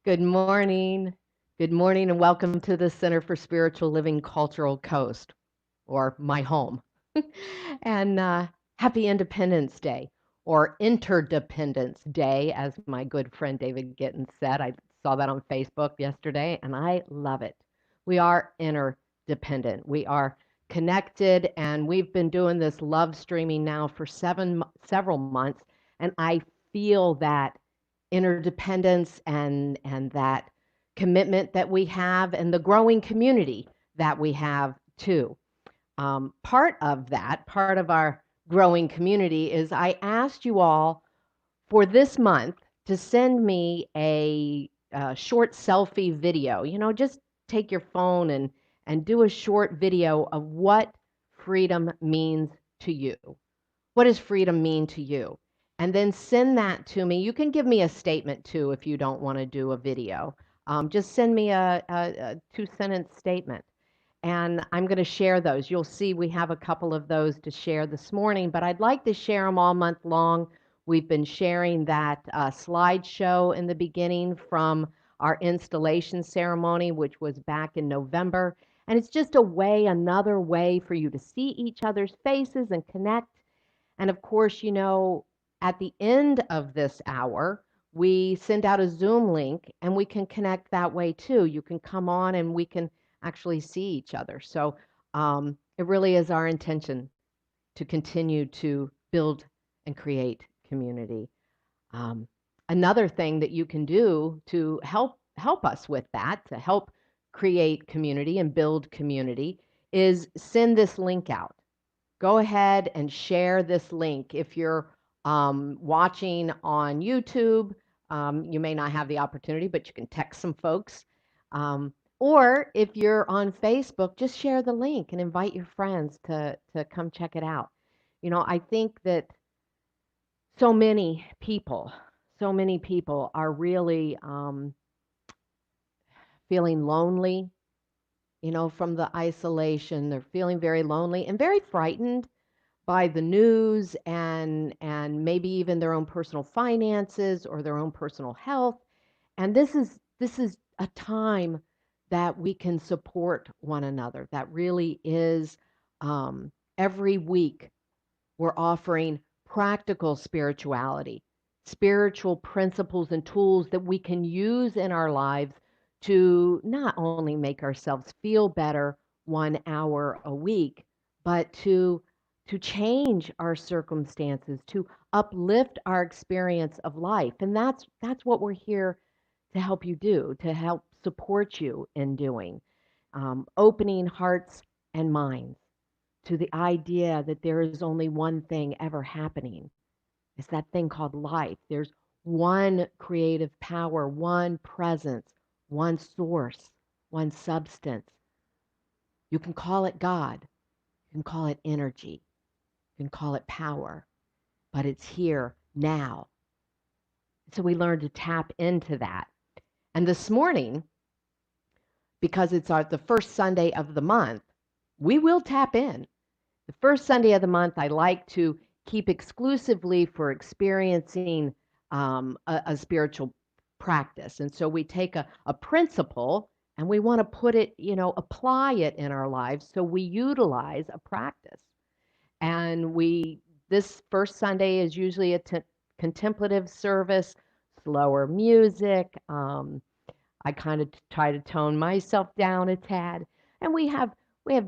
Good morning. Good morning, and welcome to the Center for Spiritual Living Cultural Coast, or my home. and Happy Independence Day, or Interdependence Day, as my good friend David Gittens said. I saw that on Facebook yesterday, and I love it. We are interdependent. We are connected, and we've been doing this love streaming now for several months, and I feel that interdependence and that commitment that we have and the growing community that we have too. Part of our growing community is I asked you all for this month to send me a short selfie video. Just take your phone and do a short video of what freedom means to you. What does freedom mean to you? And then send that to me. You can give me a statement too if you don't want to do a video. Just send me a two-sentence statement. And I'm going to share those. You'll see we have a couple of those to share this morning, but I'd like to share them all month long. We've been sharing that slideshow in the beginning from our installation ceremony, which was back in November. And it's just another way for you to see each other's faces and connect. And of course, at the end of this hour, we send out a Zoom link and we can connect that way too. You can come on and we can actually see each other. So it really is our intention to continue to build and create community. Um, Another thing that you can do to help us with that, to help create community and build community, is send this link out. Go ahead and share this link. If you're watching on YouTube, you may not have the opportunity, but you can text some folks. Or if you're on Facebook, just share the link and invite your friends to come check it out. I think that so many people, so many people are really feeling lonely, from the isolation. They're feeling very lonely and very frightened by the news and maybe even their own personal finances or their own personal health. And this is a time that we can support one another. That really is every week we're offering practical spirituality, spiritual principles and tools that we can use in our lives to not only make ourselves feel better 1 hour a week, but to change our circumstances, to uplift our experience of life. And that's what we're here to help you do, to help support you in doing. Opening hearts and minds to the idea that there is only one thing ever happening. It's that thing called life. There's one creative power, one presence, one source, one substance. You can call it God. You can call it energy. You can call it power, but it's here now. So we learn to tap into that. And this morning, because it's the first Sunday of the month, we will tap in. The first Sunday of the month, I like to keep exclusively for experiencing a spiritual practice. And so we take a principle and we want to put it, apply it in our lives. So we utilize a practice. And this first Sunday is usually a contemplative service, slower music. I kind of try to tone myself down a tad. And we have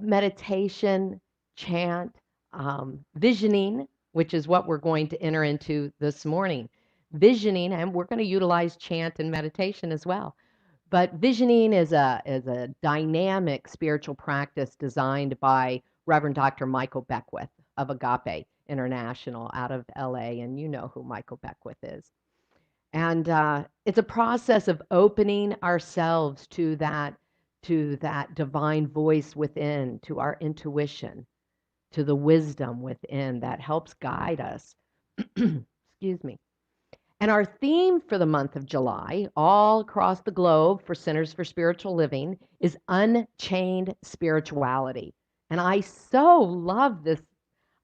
meditation, chant, visioning, which is what we're going to enter into this morning. Visioning, and we're going to utilize chant and meditation as well. But visioning is a dynamic spiritual practice designed by Reverend Dr. Michael Beckwith of Agape International out of LA, and you know who Michael Beckwith is. And it's a process of opening ourselves to that divine voice within, to our intuition, to the wisdom within that helps guide us. Excuse me. And our theme for the month of July, all across the globe for Centers for Spiritual Living, is unchained spirituality. And I so love this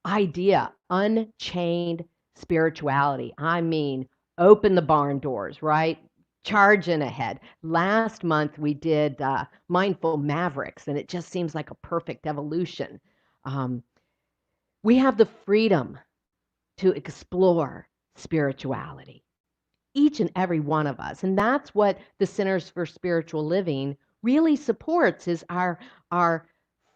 idea, unchained spirituality. I mean, open the barn doors, right? Charging ahead. Last month we did Mindful Mavericks, and it just seems like a perfect evolution. We have the freedom to explore spirituality, each and every one of us. And that's what the Centers for Spiritual Living really supports, is our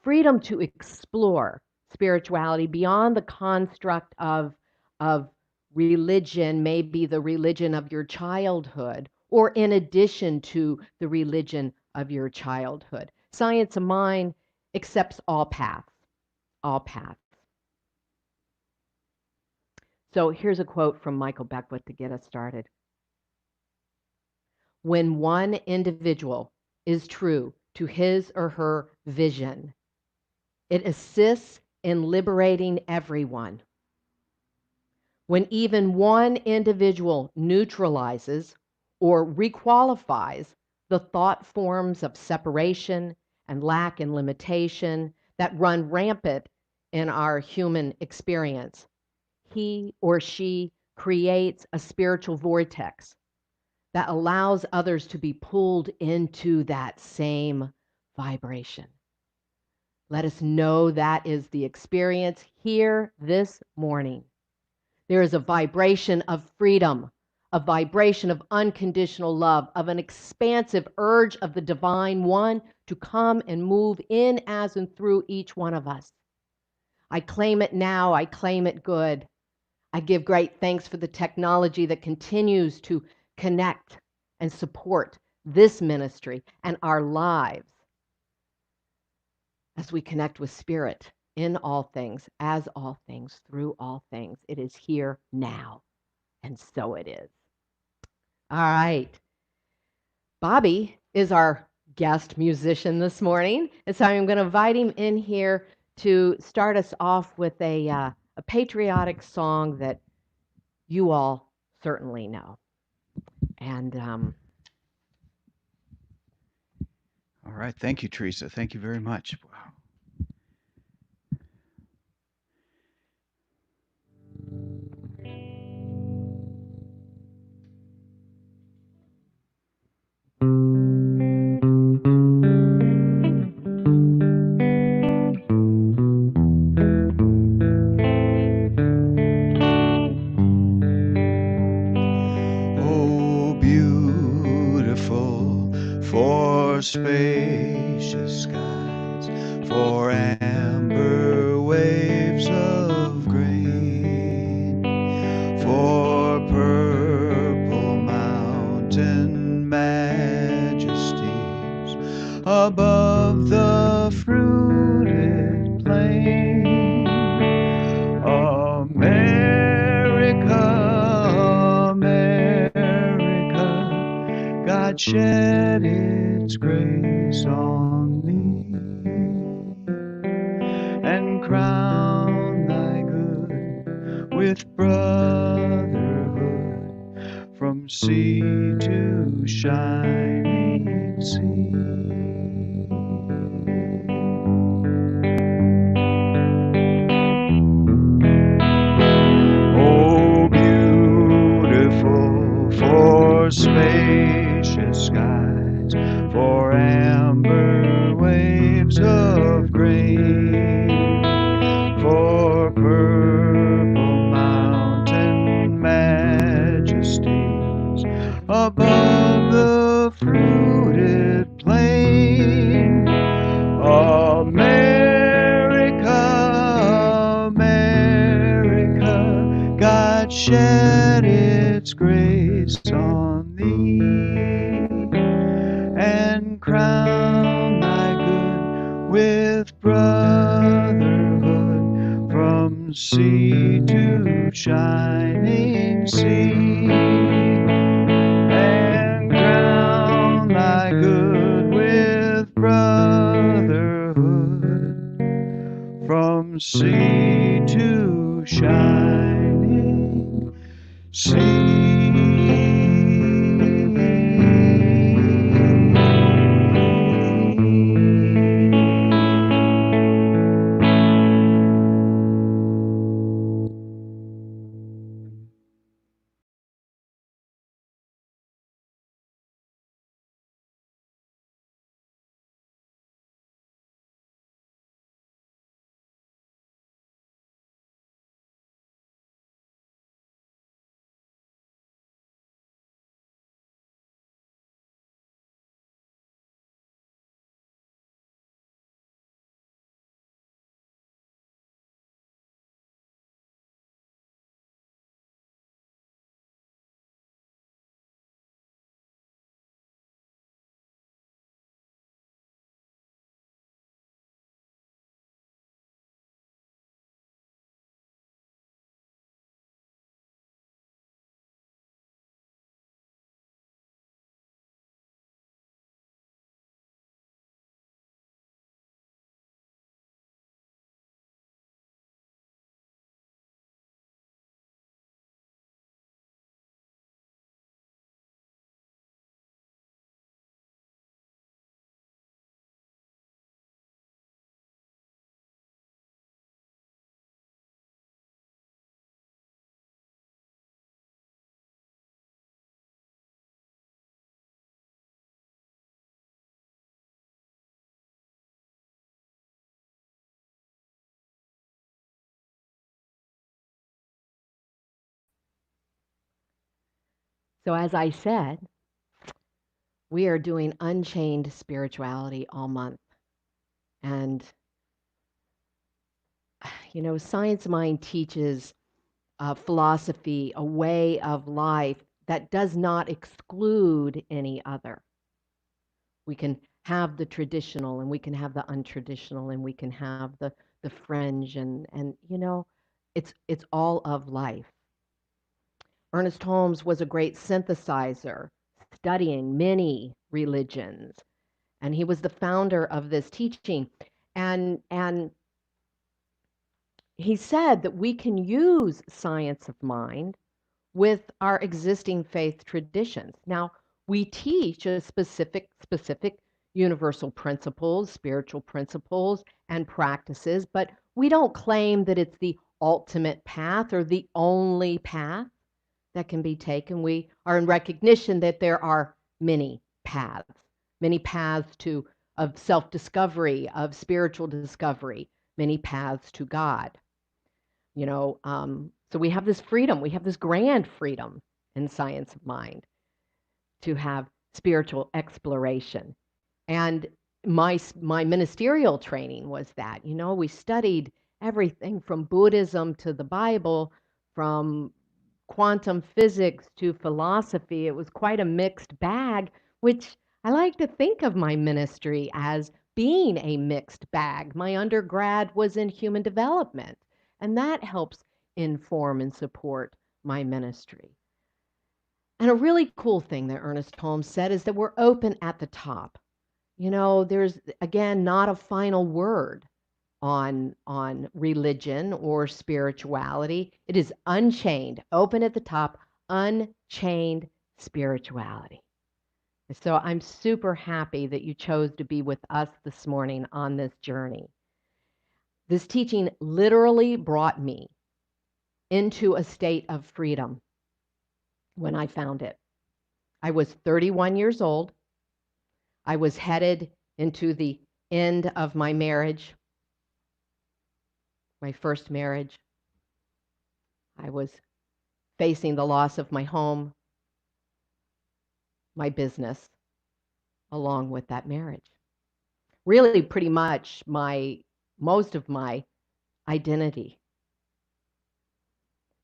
freedom to explore spirituality beyond the construct of religion, maybe the religion of your childhood, or in addition to the religion of your childhood. Science of Mind accepts all paths, all paths. So here's a quote from Michael Beckwith to get us started. When one individual is true to his or her vision, it assists in liberating everyone. When even one individual neutralizes or requalifies the thought forms of separation and lack and limitation that run rampant in our human experience, he or she creates a spiritual vortex that allows others to be pulled into that same vibration. Let us know that is the experience here this morning. There is a vibration of freedom, a vibration of unconditional love, of an expansive urge of the Divine One to come and move in, as, and through each one of us. I claim it now. I claim it good. I give great thanks for the technology that continues to connect and support this ministry and our lives as we connect with Spirit in all things, as all things, through all things. It is here now, and so it is. All right. Bobby is our guest musician this morning, and so I'm going to invite him in here to start us off with a patriotic song that you all certainly know. And All right. Thank you, Theresa. Thank you very much. Wow. Oh, beautiful for spacious skies, for amber waves of grain, for purple mountain majesties above the fruited plain. America, America, God shed its grace on thee and crown thy good with brotherhood from sea to shining sea. Oh, beautiful for spacious skies, for amber waves of grain, for purple mountain majesties above the fruited plain. America, America, God shed its grace on thee and crown thy good with brotherhood from sea to shining sea, and crown thy good with brotherhood from sea to shining sea. so, as I said, we are doing Unchained Spirituality all month. And Science Mind teaches philosophy, a way of life that does not exclude any other. We can have the traditional and we can have the untraditional and we can have the fringe and it's all of life. Ernest Holmes was a great synthesizer, studying many religions, and he was the founder of this teaching. And he said that we can use science of mind with our existing faith traditions. Now, we teach a specific universal principles, spiritual principles and practices, but we don't claim that it's the ultimate path or the only path that can be taken. We are in recognition that there are many paths to of self-discovery, of spiritual discovery, many paths to God. So we have this freedom, we have this grand freedom in science of mind to have spiritual exploration. And my ministerial training was that. We studied everything from Buddhism to the Bible, from quantum physics to philosophy. It was quite a mixed bag, which I like to think of my ministry as being a mixed bag. My undergrad was in human development, and that helps inform and support my ministry. And a really cool thing that Ernest Holmes said is that we're open at the top. There's again not a final word on religion or spirituality. It is unchained, open at the top, unchained spirituality. So I'm super happy that you chose to be with us this morning on this journey. This teaching literally brought me into a state of freedom when I found it. I was 31 years old. I was headed into the end of my marriage, my first marriage. I was facing the loss of my home, my business, along with that marriage. Really, pretty much most of my identity.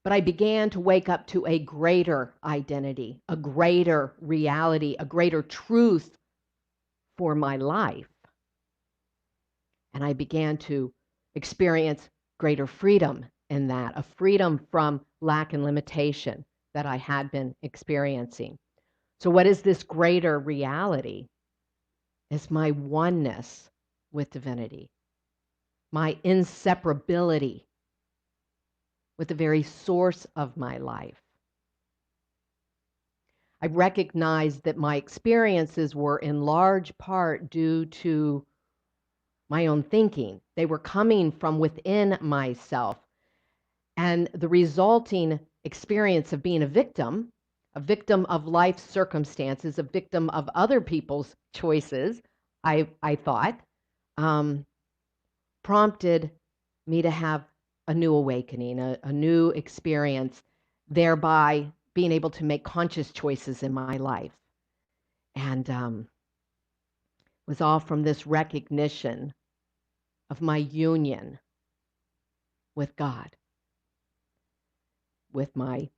But I began to wake up to a greater identity, a greater reality, a greater truth for my life. And I began to experience greater freedom in that, a freedom from lack and limitation that I had been experiencing. So, what is this greater reality? It's my oneness with divinity, my inseparability with the very source of my life. I recognized that my experiences were in large part due to my own thinking. They were coming from within myself. And the resulting experience of being a victim of life's circumstances, a victim of other people's choices, I thought, prompted me to have a new awakening, a new experience, thereby being able to make conscious choices in my life. And was all from this recognition of my union with God, with my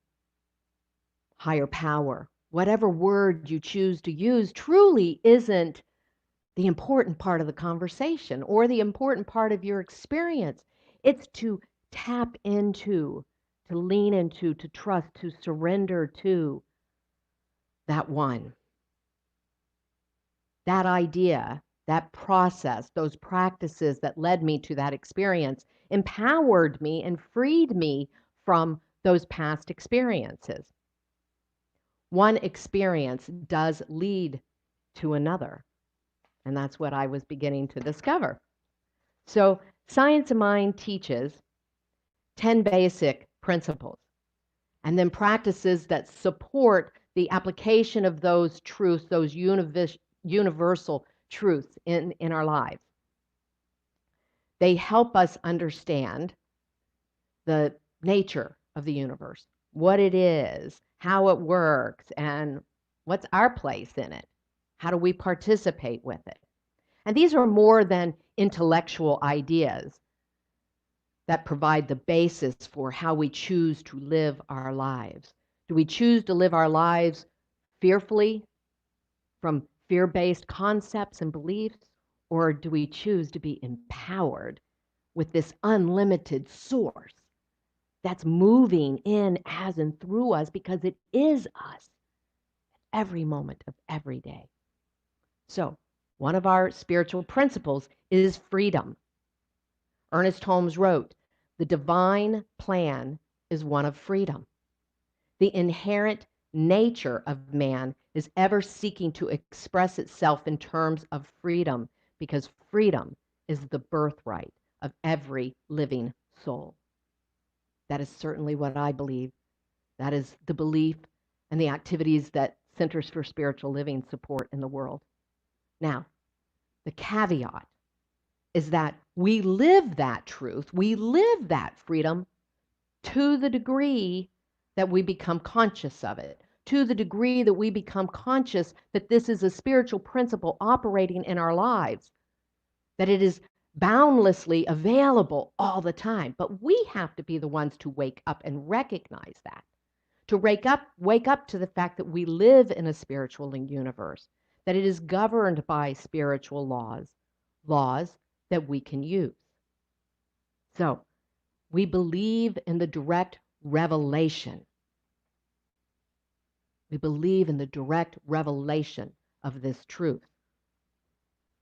higher power. Whatever word you choose to use truly isn't the important part of the conversation or the important part of your experience. It's to tap into, to lean into, to trust, to surrender to that one. That idea, that process, those practices that led me to that experience empowered me and freed me from those past experiences. One experience does lead to another. And that's what I was beginning to discover. So, Science of Mind teaches 10 basic principles and then practices that support the application of those truths, those universal truths in our lives. They help us understand the nature of the universe, what it is, how it works, and what's our place in it. How do we participate with it? And these are more than intellectual ideas that provide the basis for how we choose to live our lives. Do we choose to live our lives fearfully from fear-based concepts and beliefs, or do we choose to be empowered with this unlimited source that's moving in as and through us because it is us every moment of every day? So, one of our spiritual principles is freedom. Ernest Holmes wrote, "The divine plan is one of freedom. The inherent nature of man is ever seeking to express itself in terms of freedom because freedom is the birthright of every living soul." That is certainly what I believe. That is the belief and the activities that Centers for Spiritual Living support in the world. Now, the caveat is that we live that truth, we live that freedom to the degree that we become conscious of it, to the degree that we become conscious that this is a spiritual principle operating in our lives, that it is boundlessly available all the time. But we have to be the ones to wake up and recognize that, to wake up to the fact that we live in a spiritual universe, that it is governed by spiritual laws that we can use. So, we believe in the direct revelation. We believe in the direct revelation of this truth.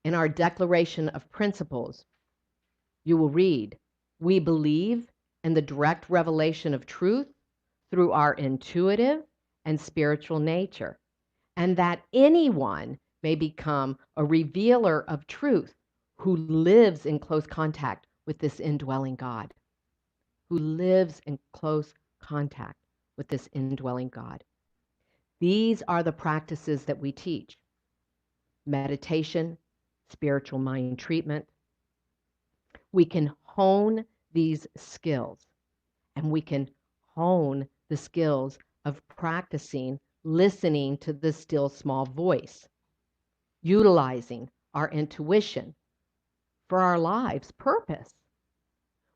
In our Declaration of Principles, you will read, "We believe in the direct revelation of truth through our intuitive and spiritual nature, and that anyone may become a revealer of truth who lives in close contact with this indwelling God." Who lives in close contact with this indwelling God. These are the practices that we teach: meditation, spiritual mind treatment. We can hone these skills, and we can hone the skills of practicing listening to the still small voice, utilizing our intuition for our life's purpose.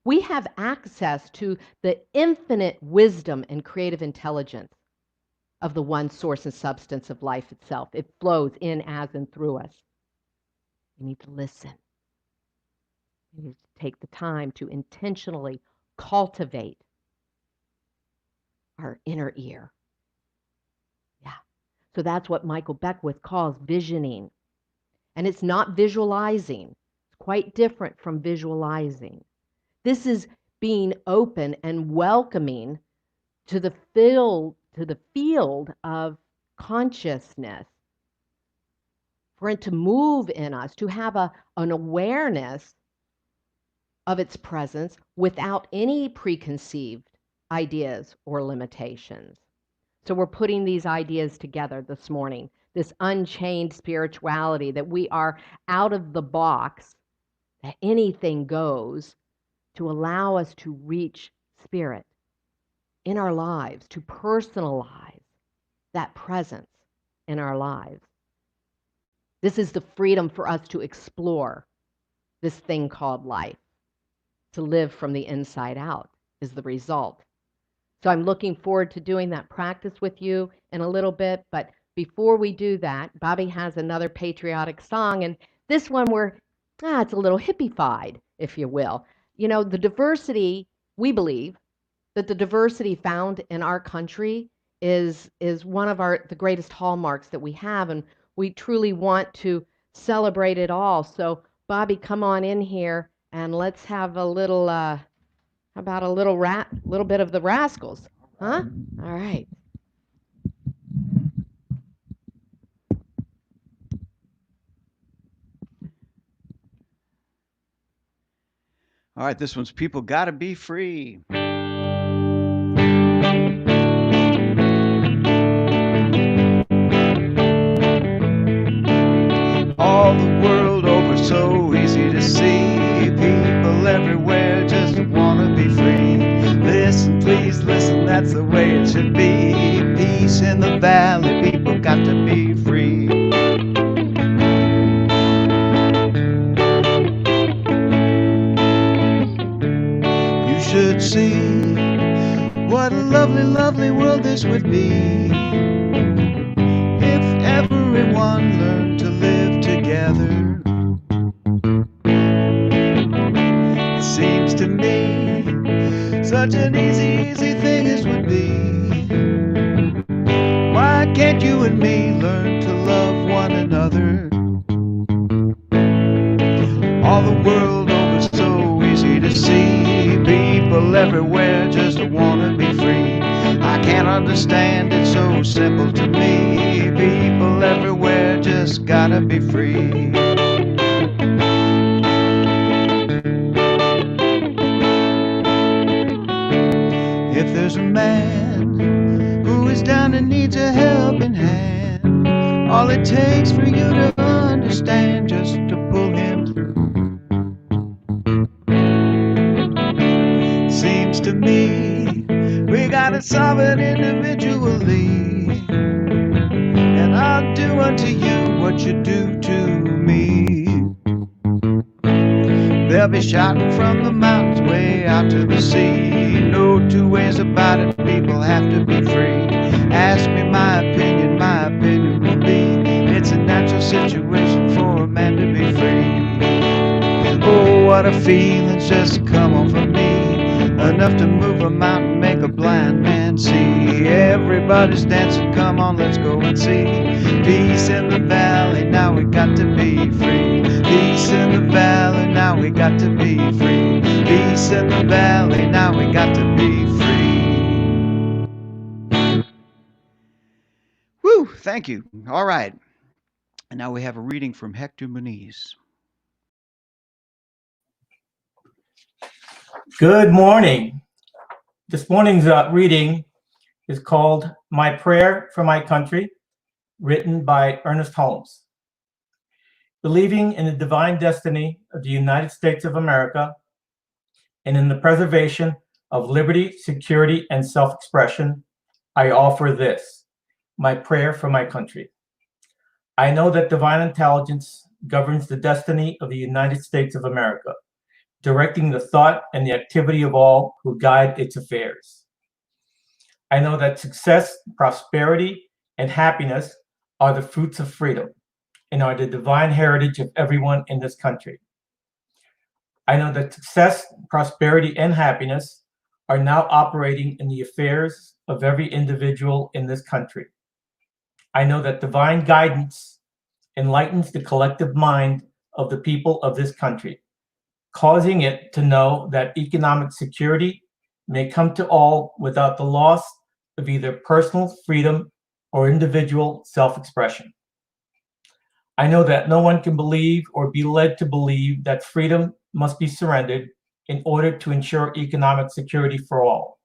We have access to the infinite wisdom and creative intelligence of the one source and substance of life itself. It flows in, as, and through us. We need to listen. We need to take the time to intentionally cultivate our inner ear. Yeah. So that's what Michael Beckwith calls visioning. And it's not visualizing. It's quite different from visualizing. This is being open and welcoming to the field of consciousness, for it to move in us, to have an awareness of its presence without any preconceived ideas or limitations. So we're putting these ideas together this morning, this unchained spirituality, that we are out of the box, that anything goes, to allow us to reach spirit in our lives, to personalize that presence in our lives. This is the freedom for us to explore this thing called life, to live from the inside out is the result. So I'm looking forward to doing that practice with you in a little bit, but before we do that, Bobby has another patriotic song, and this one it's a little hippified, if you will. You know, the diversity, we believe that the diversity found in our country is one of the greatest hallmarks that we have, and we truly want to celebrate it all. So Bobby, come on in here and let's have a little how about a little bit of the Rascals, huh? All right. All right, this one's People Gotta Be Free. All the world over, so easy to see. People everywhere just wanna be free. Listen, please listen, that's the way it should be. Peace in the valley, people got to be free. what a lovely, lovely world this would be if everyone learned to live together. It seems to me such an easy, easy thing as would be. Why can't you and me learn to love one another? All the world over so easy to see. People everywhere just wanna be free. I can't understand it, so simple to me. People everywhere just gotta be free. If there's a man who is down and needs a helping hand, all it takes for you to understand just to pull him through. Seems to me we gotta solve it individually, and I'll do unto you what you do to me. They'll be shouting from the mountains way out to the sea. No two ways about it, people have to be free. Ask me my opinion will be it's a natural situation for a man to be free. Oh, what a feeling's just come over me, enough to move a mountain, make a blind man see. Everybody's dancing, come on, let's go and see. Peace in the valley, now we got to be free. Peace in the valley, now we got to be free. Peace in the valley, now we got to be free. Woo, thank you. All right. And now we have a reading from Hector Muniz. Good morning. This morning's reading is called My Prayer for My Country, written by Ernest Holmes. Believing in the divine destiny of the United States of America and in the preservation of liberty, security, and self-expression, I offer this, my prayer for my country. I know that divine intelligence governs the destiny of the United States of America, directing the thought and the activity of all who guide its affairs. I know that success, prosperity, and happiness are the fruits of freedom and are the divine heritage of everyone in this country. I know that success, prosperity, and happiness are now operating in the affairs of every individual in this country. I know that divine guidance enlightens the collective mind of the people of this country, causing it to know that economic security may come to all without the loss of either personal freedom or individual self-expression. I know that no one can believe or be led to believe that freedom must be surrendered in order to ensure economic security for all.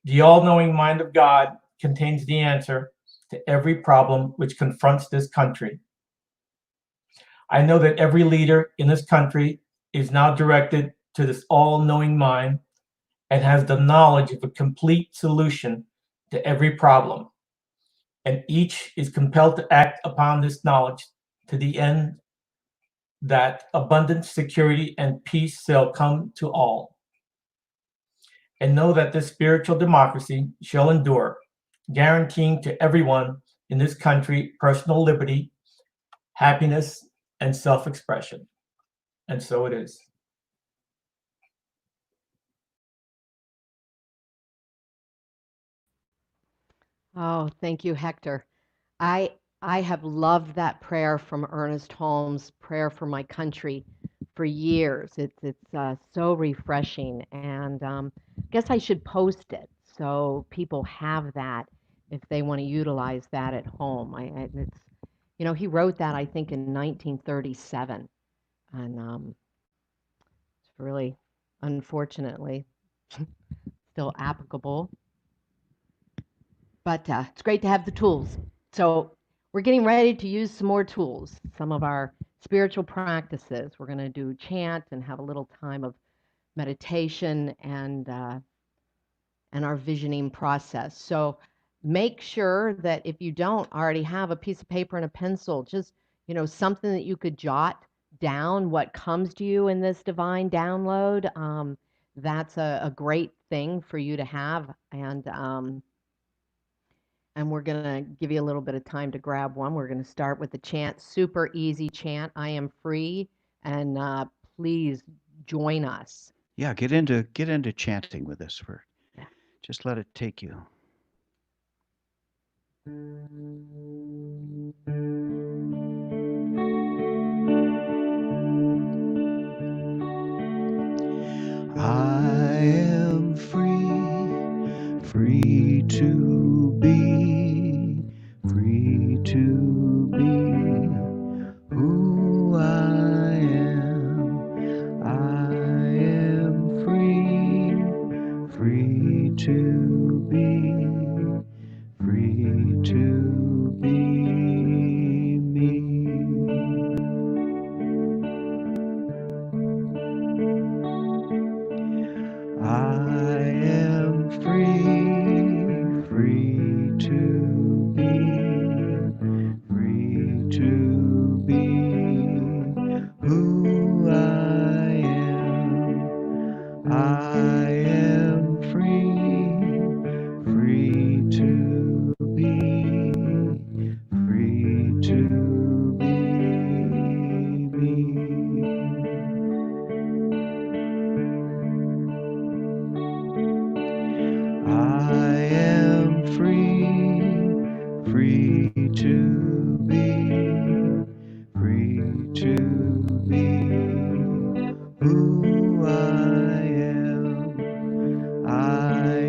The all-knowing mind of God contains the answer to every problem which confronts this country. I know that every leader in this country is now directed to this all-knowing mind and has the knowledge of a complete solution to every problem. And each is compelled to act upon this knowledge to the end that abundance, security, and peace shall come to all. And know that this spiritual democracy shall endure, guaranteeing to everyone in this country personal liberty, happiness, and self-expression. And so it is. Oh, thank you, Hector. I have loved that prayer from Ernest Holmes, Prayer for My Country, for years. It's so refreshing, and I guess I should post it so people have that if they want to utilize that at home. It's he wrote that I think in 1937, and it's really unfortunately still applicable. But it's great to have the tools. So we're getting ready to use some more tools, some of our spiritual practices. We're going to do chant and have a little time of meditation and our visioning process. So make sure that if you don't already have a piece of paper and a pencil, just something that you could jot down what comes to you in this divine download. that's a great thing for you to have. And we're going to give you a little bit of time to grab one. We're going to start with the chant, super easy chant, I am free. And please join us. Yeah, get into chanting with us. Yeah. Just let it take you. I am free, free to be, free to be who I am. I am free, free to be, free to be me. I am free, free to be who I am. I am free, free to be, free to be me. I am free, free to be, free to be who I am. I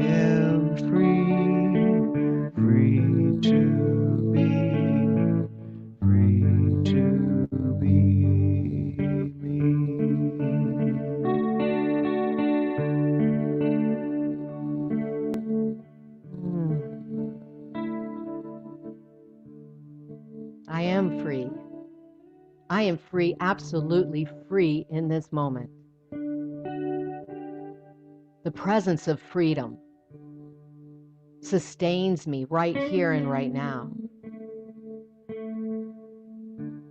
am free, free to be, free to be me. I am free. I am free, absolutely free in this moment. The presence of freedom sustains me right here and right now.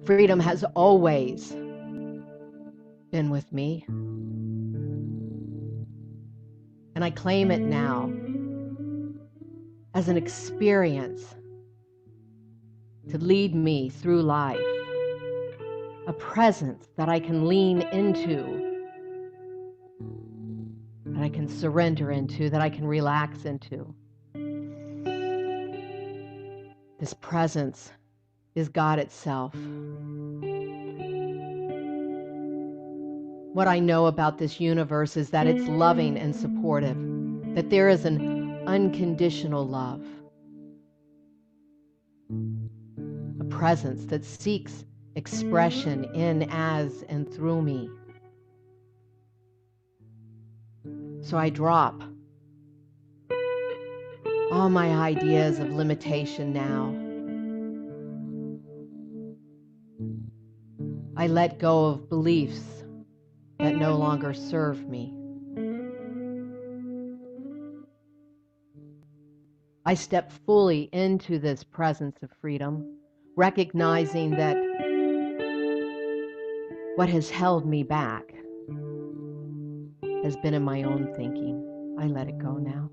Freedom has always been with me. And I claim it now as an experience to lead me through life, a presence that I can lean into, that I can surrender into, that I can relax into. This presence is God itself. What I know about this universe is that it's loving and supportive, that there is an unconditional love, a presence that seeks expression in, as, and through me. So I drop all my ideas of limitation now. I let go of beliefs that no longer serve me. I step fully into this presence of freedom, recognizing that what has held me back has been in my own thinking. I let it go now.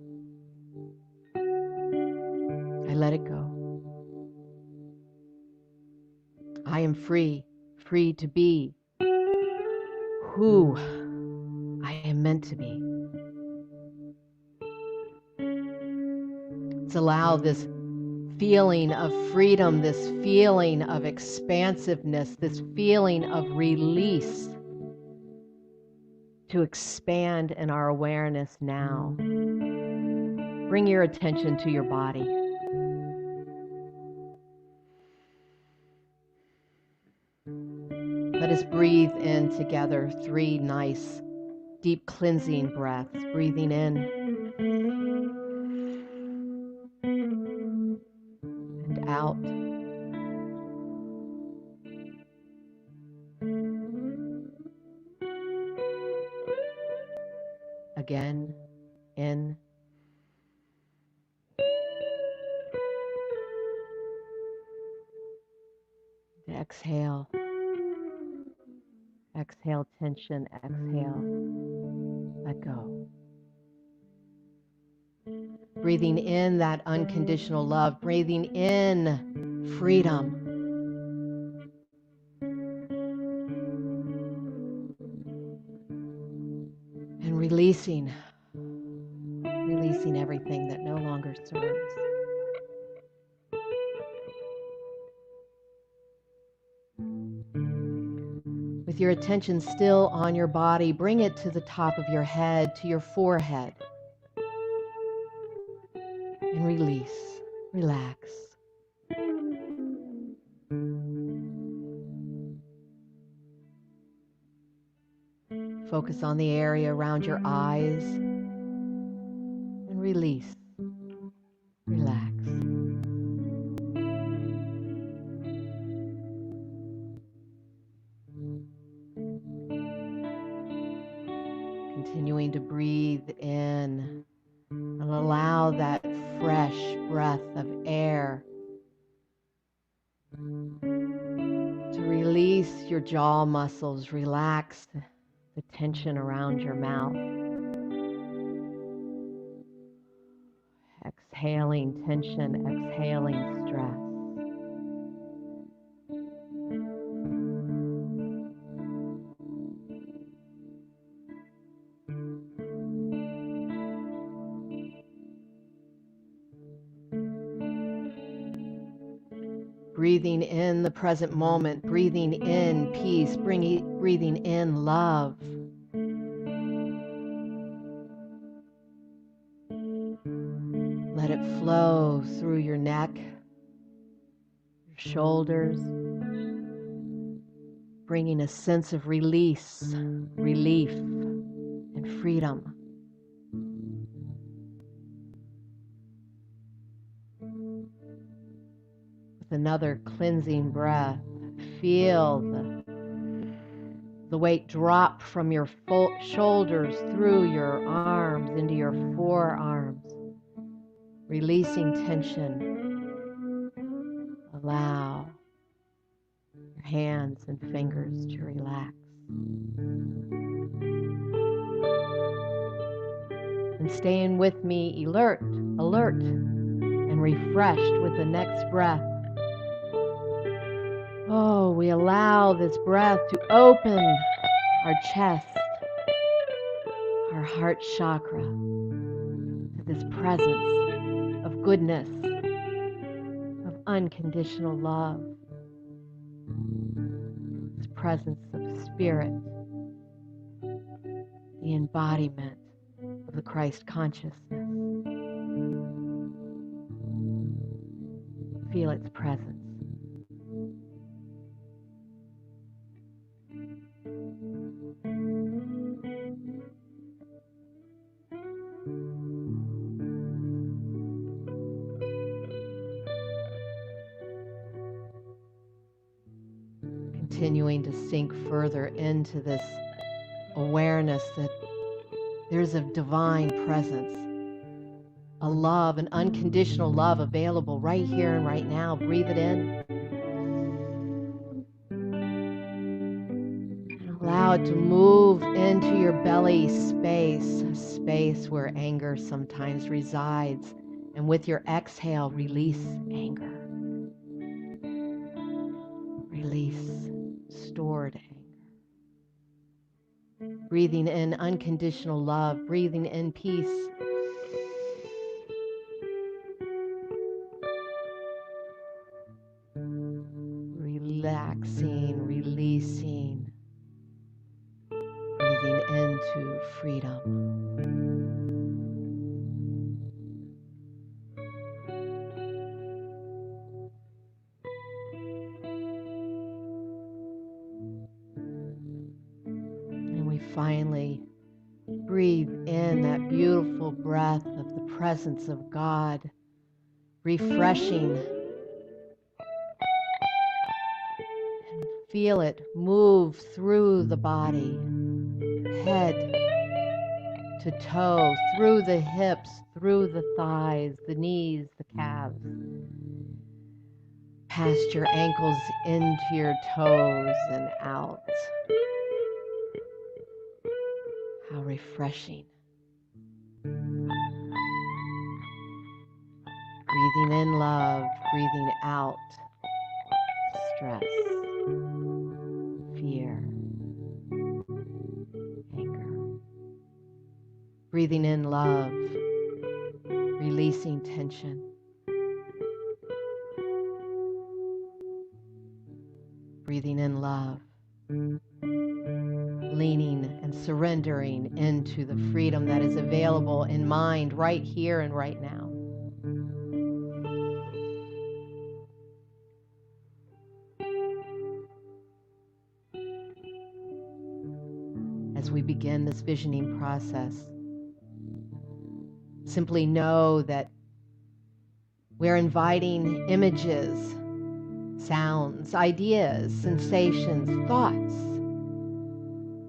I let it go. I am free, free to be who I am meant to be. Let's allow this feeling of freedom, this feeling of expansiveness, this feeling of release to expand in our awareness now. Bring your attention to your body. Let us breathe in together 3 nice, deep cleansing breaths. Breathing in and out. Again, in. Exhale. Exhale tension, exhale. let go. Breathing in that unconditional love, breathing in freedom. And releasing everything that no longer serves. With your attention still on your body, bring it to the top of your head, to your forehead. And release, relax. Focus on the area around your eyes and release, relax. Continuing to breathe in and allow that fresh breath of air to release your jaw muscles, relax the tension around your mouth. Exhaling tension, exhaling stress. Breathing in the present moment, breathing in peace, breathing in love. Let it flow through your neck, your shoulders, bringing a sense of release, relief, and freedom. With another cleansing breath, feel the weight drop from your shoulders through your arms into your forearms, releasing tension. Allow your hands and fingers to relax. And staying with me, alert, and refreshed with the next breath. Oh, we allow this breath to open our chest, our heart chakra, to this presence of goodness, of unconditional love, this presence of spirit, the embodiment of the Christ consciousness. Feel its presence. Continuing to sink further into this awareness that there's a divine presence, a love, an unconditional love available right here and right now. Breathe it in. And allow it to move into your belly space, a space where anger sometimes resides. And with your exhale, release anger. Release stored anger. Breathing in unconditional love, breathing in peace. Relaxing, releasing, breathing into freedom. And we finally breathe in that beautiful breath of the presence of God, refreshing. And feel it move through the body, head to toe, through the hips, through the thighs, the knees, the calves, past your ankles into your toes and out. How refreshing. Breathing in love, breathing out stress, fear, anger. Breathing in love, releasing tension. Breathing in love, leaning and surrendering into the freedom that is available in mind right here and right now. As we begin this visioning process, simply know that we're inviting images, sounds, ideas, sensations, thoughts,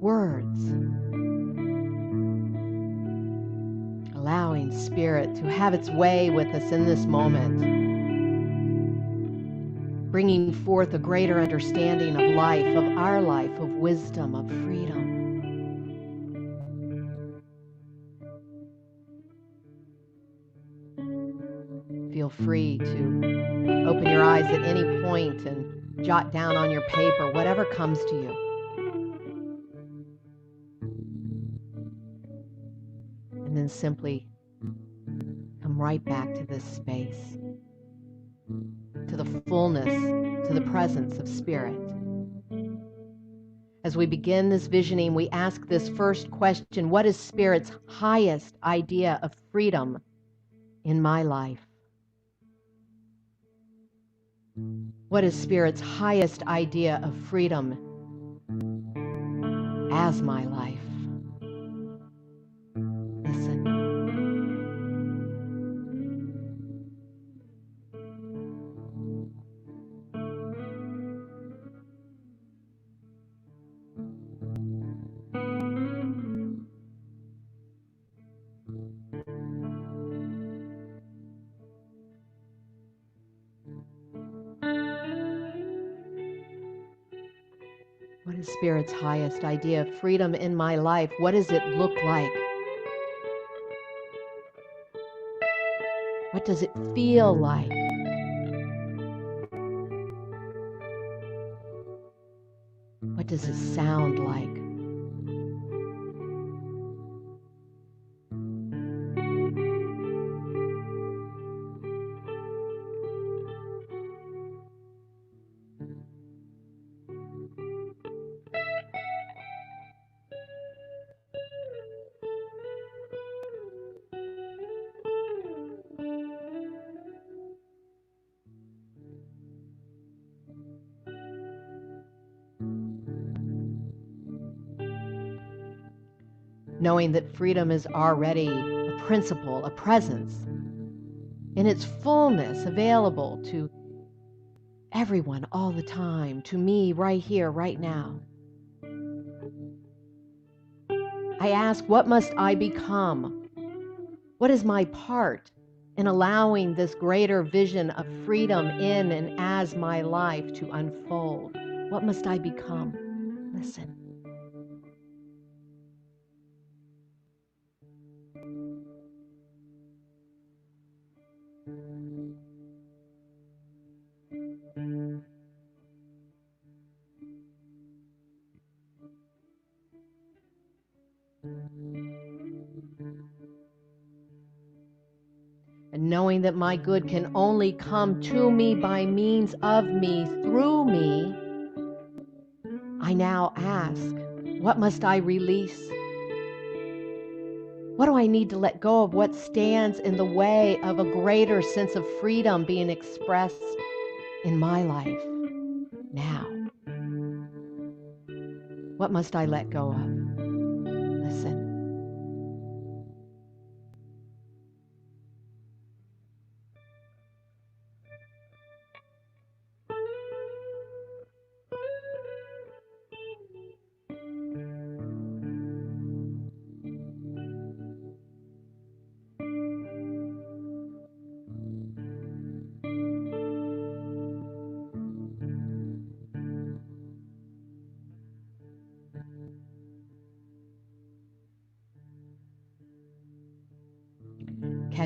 words, allowing Spirit to have its way with us in this moment, bringing forth a greater understanding of life, of our life, of wisdom, of freedom. Feel free to open your eyes at any point and jot down on your paper whatever comes to you. And then simply come right back to this space, to the fullness, to the presence of Spirit. As we begin this visioning, we ask this first question: what is Spirit's highest idea of freedom in my life? What is Spirit's highest idea of freedom as my life? Listen. What is Spirit's highest idea of freedom in my life? What does it look like? What does it feel like? What does it sound like? Knowing that freedom is already a principle, a presence, in its fullness available to everyone all the time, to me right here, right now. I ask, what must I become? What is my part in allowing this greater vision of freedom in and as my life to unfold? What must I become? Listen. And knowing that my good can only come to me by means of me, through me, I now ask, what must I release? What do I need to let go of? What stands in the way of a greater sense of freedom being expressed in my life now? What must I let go of? Listen.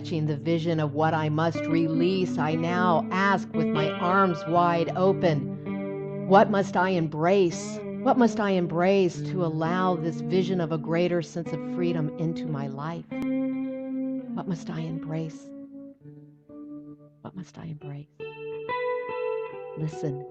catching the vision of what I must release, I now ask with my arms wide open, what must I embrace? What must I embrace to allow this vision of a greater sense of freedom into my life? What must I embrace? What must I embrace? Listen.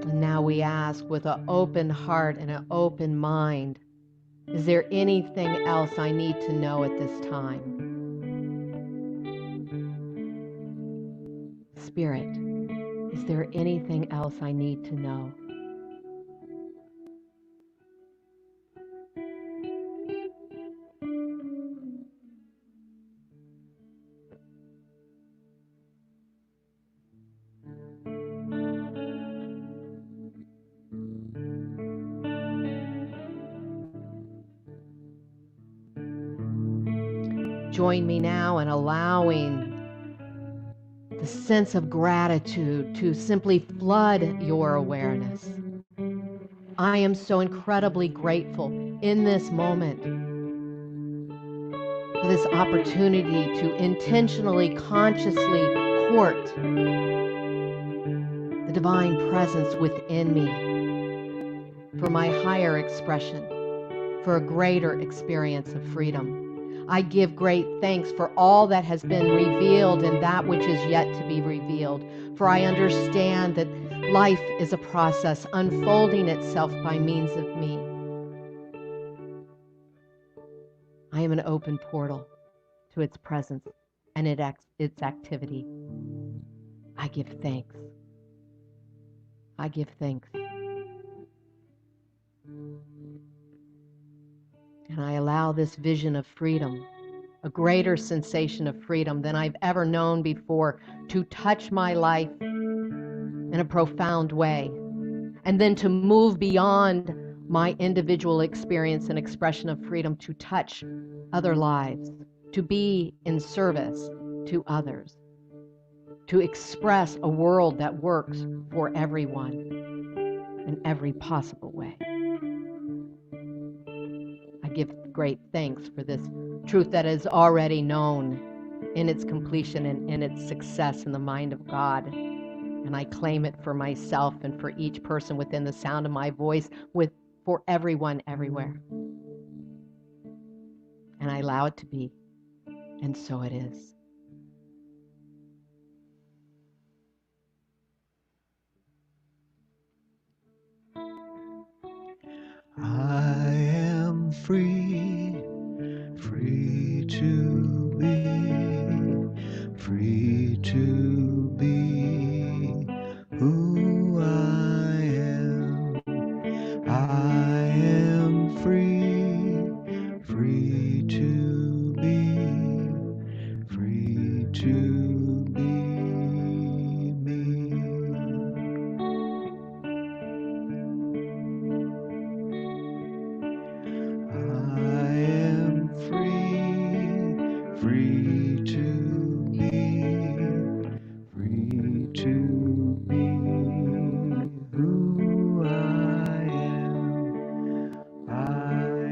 And now we ask with an open heart and an open mind, is there anything else I need to know at this time? Spirit, is there anything else I need to know? Join me now in allowing the sense of gratitude to simply flood your awareness. I am so incredibly grateful in this moment for this opportunity to intentionally, consciously court the divine presence within me for my higher expression, for a greater experience of freedom. I give great thanks for all that has been revealed and that which is yet to be revealed, for I understand that life is a process unfolding itself by means of me. I am an open portal to its presence and its activity. I give thanks. I give thanks. And I allow this vision of freedom, a greater sensation of freedom than I've ever known before, to touch my life in a profound way, and then to move beyond my individual experience and expression of freedom to touch other lives, to be in service to others, to express a world that works for everyone in every possible way. I give great thanks for this truth that is already known in its completion and in its success in the mind of God. And I claim it for myself and for each person within the sound of my voice, for everyone everywhere. And I allow it to be, and so it is. I am free, free to be who I am. I am free, free to be me. I am free, free to be who I am. I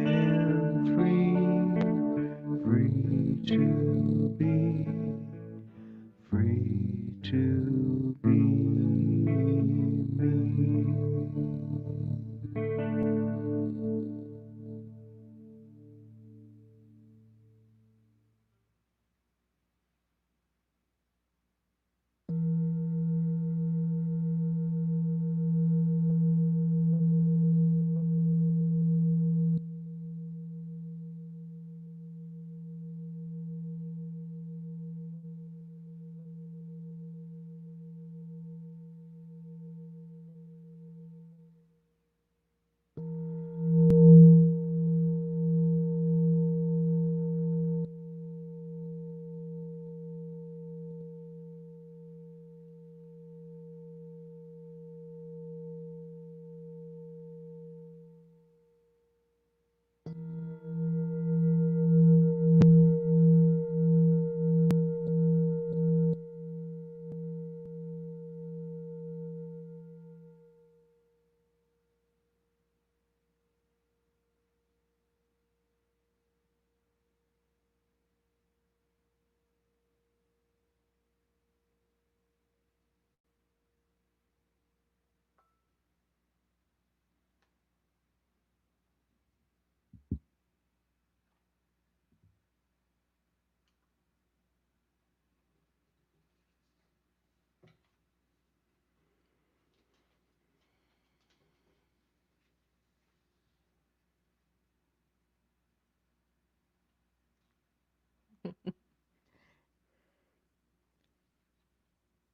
am free, free to be me.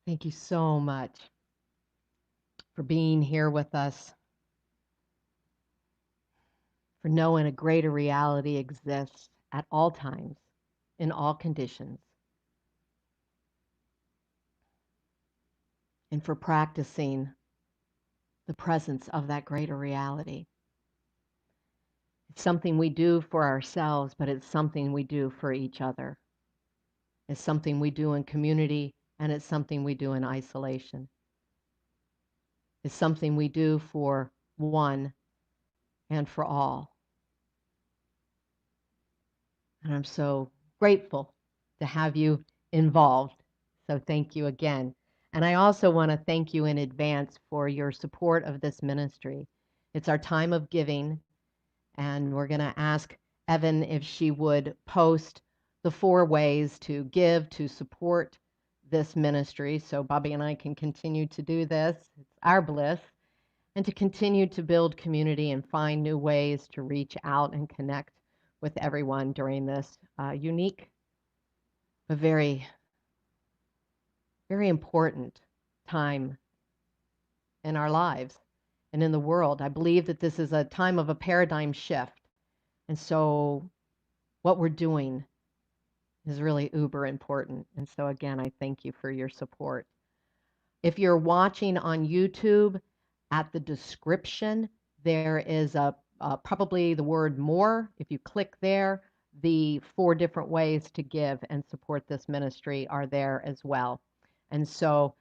Thank you so much for being here with us, for knowing a greater reality exists at all times, in all conditions, and for practicing the presence of that greater reality. It's something we do for ourselves, but it's something we do for each other. It's something we do in community, and it's something we do in isolation. It's something we do for one and for all. And I'm so grateful to have you involved. So thank you again. And I also want to thank you in advance for your support of this ministry. It's our time of giving, and we're going to ask Evan if she would post the 4 ways to give to support this ministry so Bobby and I can continue to do this. It's our bliss. And to continue to build community and find new ways to reach out and connect with everyone during this unique but very, very important time in our lives and in the world. I believe that this is a time of a paradigm shift. And so what we're doing is really uber important. And so again, I thank you for your support. If you're watching on YouTube, at the description, there is probably the word more. If you click there, the 4 different ways to give and support this ministry are there as well. And so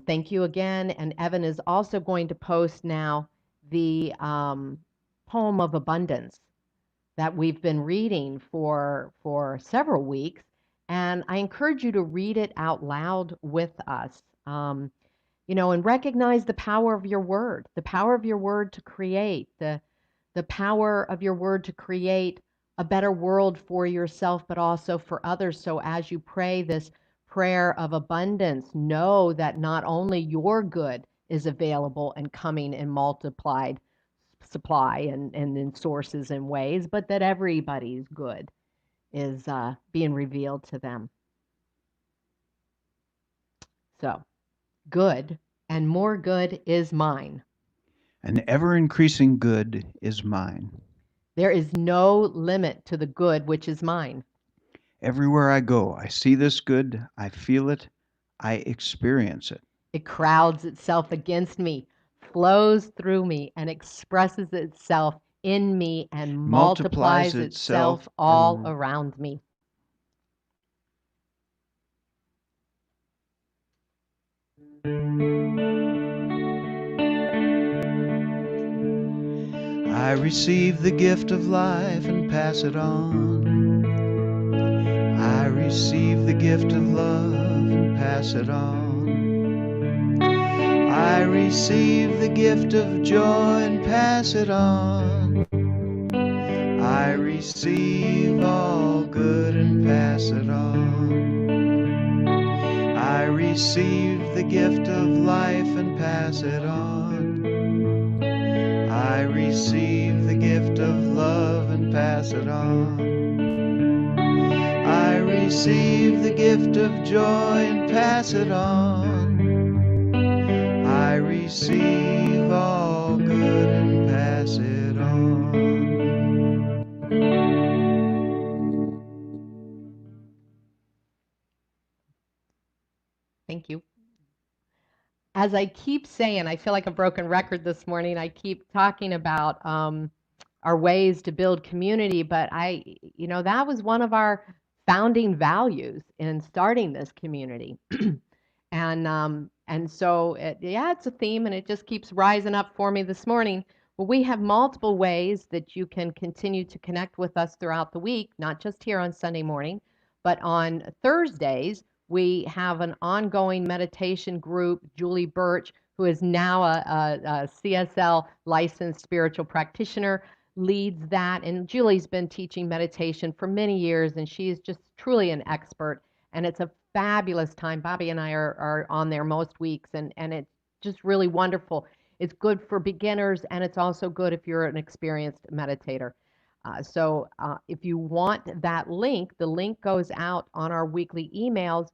thank you again. And Evan is also going to post now the poem of abundance that we've been reading for several weeks. And I encourage you to read it out loud with us. And recognize the power of your word, the power of your word to create, the power of your word to create a better world for yourself, but also for others. So as you pray this prayer of abundance, know that not only your good is available and coming in multiplied supply and in sources and ways, but that everybody's good is being revealed to them. So, good and more good is mine. An ever-increasing good is mine. There is no limit to the good which is mine. Everywhere I go, I see this good, I feel it, I experience it. It crowds itself against me, flows through me, and expresses itself in me and multiplies itself all around me. I receive the gift of life and pass it on. I receive the gift of love and pass it on. I receive the gift of joy and pass it on. I receive all good and pass it on. I receive the gift of life and pass it on. I receive the gift of love and pass it on. I receive the gift of joy and pass it on. I receive all good and pass it on. Thank you. As I keep saying, I feel like a broken record this morning. I keep talking about our ways to build community, but that was one of our founding values in starting this community. And so it's a theme, and it just keeps rising up for me this morning. Well, we have multiple ways that you can continue to connect with us throughout the week, not just here on Sunday morning, but on Thursdays. We have an ongoing meditation group. Julie Birch, who is now a CSL licensed spiritual practitioner, leads that. And Julie's been teaching meditation for many years, and she is just truly an expert. And it's a fabulous time. Bobby and I are on there most weeks, and it's just really wonderful. It's good for beginners, and it's also good if you're an experienced meditator. So if you want that link, the link goes out on our weekly emails.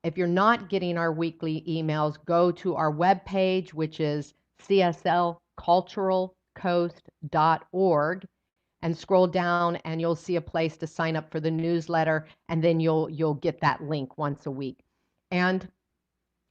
If you're not getting our weekly emails, go to our webpage, which is CSLCulturalCoast.org, and scroll down, and you'll see a place to sign up for the newsletter, and then you'll get that link once a week. And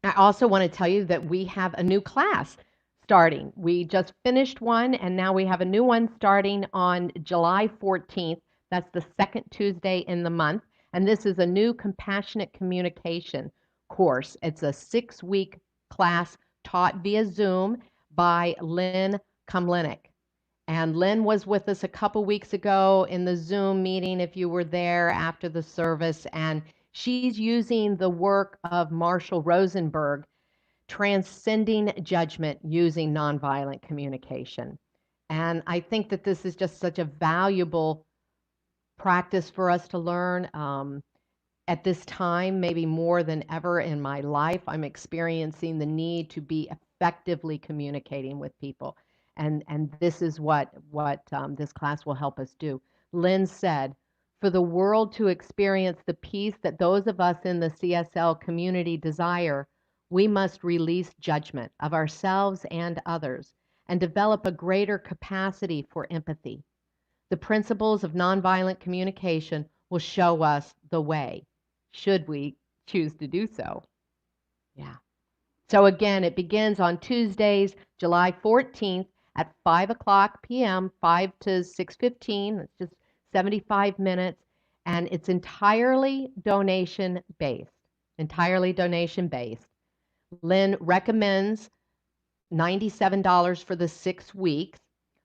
I also want to tell you that we have a new class starting. We just finished one, and now we have a new one starting on July 14th. That's the second Tuesday in the month. And this is a new compassionate communication course. It's a 6-week class taught via Zoom by Lynn Kumlinick. And Lynn was with us a couple weeks ago in the Zoom meeting, if you were there after the service, and she's using the work of Marshall Rosenberg, transcending judgment using nonviolent communication. And I think that this is just such a valuable practice for us to learn. At this time, maybe more than ever in my life, I'm experiencing the need to be effectively communicating with people. And this is what this class will help us do. Lynn said, for the world to experience the peace that those of us in the CSL community desire, we must release judgment of ourselves and others and develop a greater capacity for empathy. The principles of nonviolent communication will show us the way, should we choose to do so. Yeah. So again, it begins on Tuesdays, July 14th at 5 o'clock p.m., 5 to 6:15. It's just 75 minutes, and it's entirely donation-based. Entirely donation-based. Lynn recommends $97 for the 6 weeks,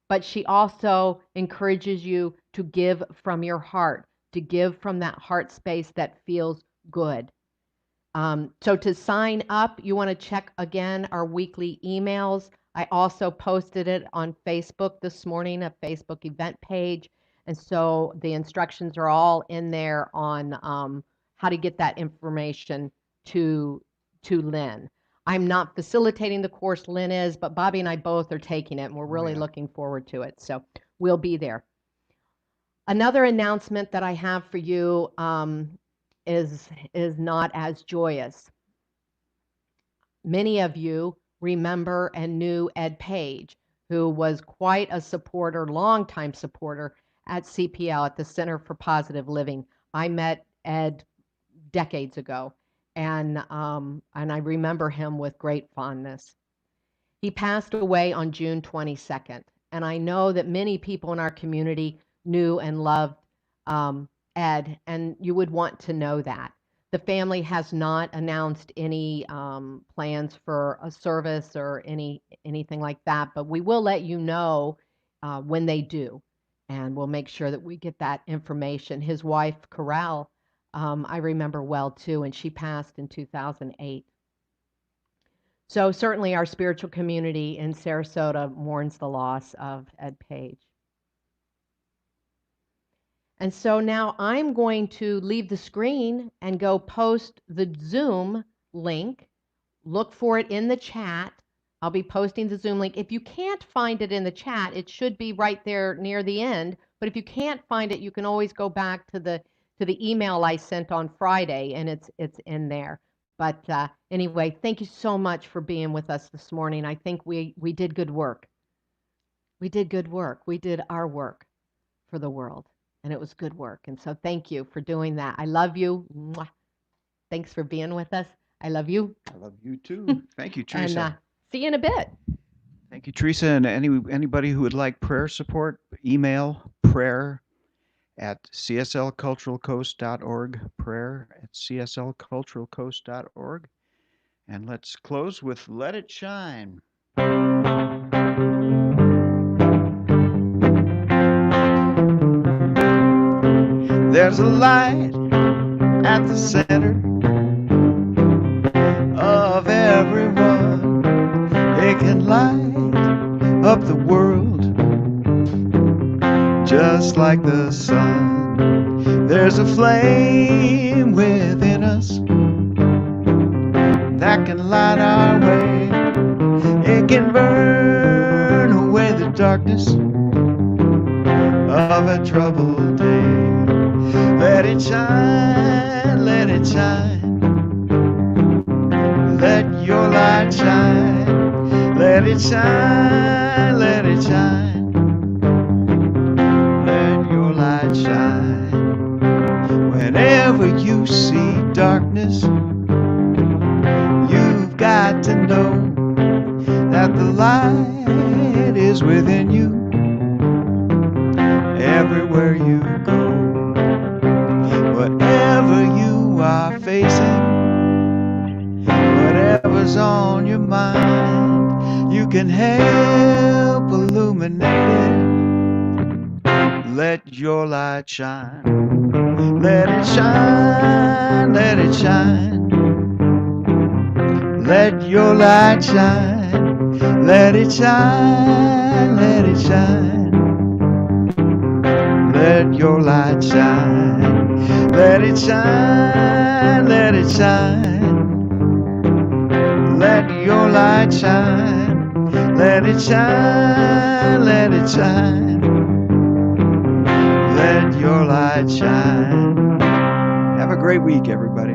but she also encourages you to give from your heart, to give from that heart space that feels good. So to sign up, you want to check again our weekly emails. I also posted it on Facebook this morning, a Facebook event page. And so the instructions are all in there on how to get that information to Lynn. I'm not facilitating the course, Lynn is, but Bobby and I both are taking it, and we're really looking forward to it. So we'll be there. Another announcement that I have for you is not as joyous. Many of you remember and knew Ed Page, who was quite a supporter, longtime supporter at CPL, at the Center for Positive Living. I met Ed decades ago, and I remember him with great fondness. He passed away on June 22nd, and I know that many people in our community knew and loved Ed, and you would want to know that. The family has not announced any plans for a service or anything like that, but we will let you know when they do, and we'll make sure that we get that information. His wife, Corral, I remember well too, and she passed in 2008. So certainly our spiritual community in Sarasota mourns the loss of Ed Page. And so now I'm going to leave the screen and go post the Zoom link. Look for it in the chat. I'll be posting the Zoom link. If you can't find it in the chat, it should be right there near the end. But if you can't find it, you can always go back to the email I sent on Friday, and it's in there. But anyway, thank you so much for being with us this morning. I think we did good work. We did good work. We did our work for the world, and it was good work. And so thank you for doing that. I love you. Mwah. Thanks for being with us. I love you. I love you too. Thank you, Theresa. And see you in a bit. Thank you, Theresa. And anybody who would like prayer support, email prayer@cslculturalcoast.org, prayer@cslculturalcoast.org. And let's close with Let It Shine. There's a light at the center of everyone. It can light up the world just like the sun. There's a flame within us that can light our way. It can burn away the darkness of a troubled day. Let it shine, let it shine. Let your light shine. Let it shine, let it shine. Let your light shine. Whenever you see darkness, you've got to know that the light is within you. Everywhere you go, whatever you are facing, whatever's on your mind, you can help illuminate it. Let your light shine. Let it shine, let it shine. Let your light shine. Let it shine, let it shine. Let your light shine. Let it shine, let it shine. Let your light shine. Let it shine, let it shine. Let your light shine. Have a great week, everybody.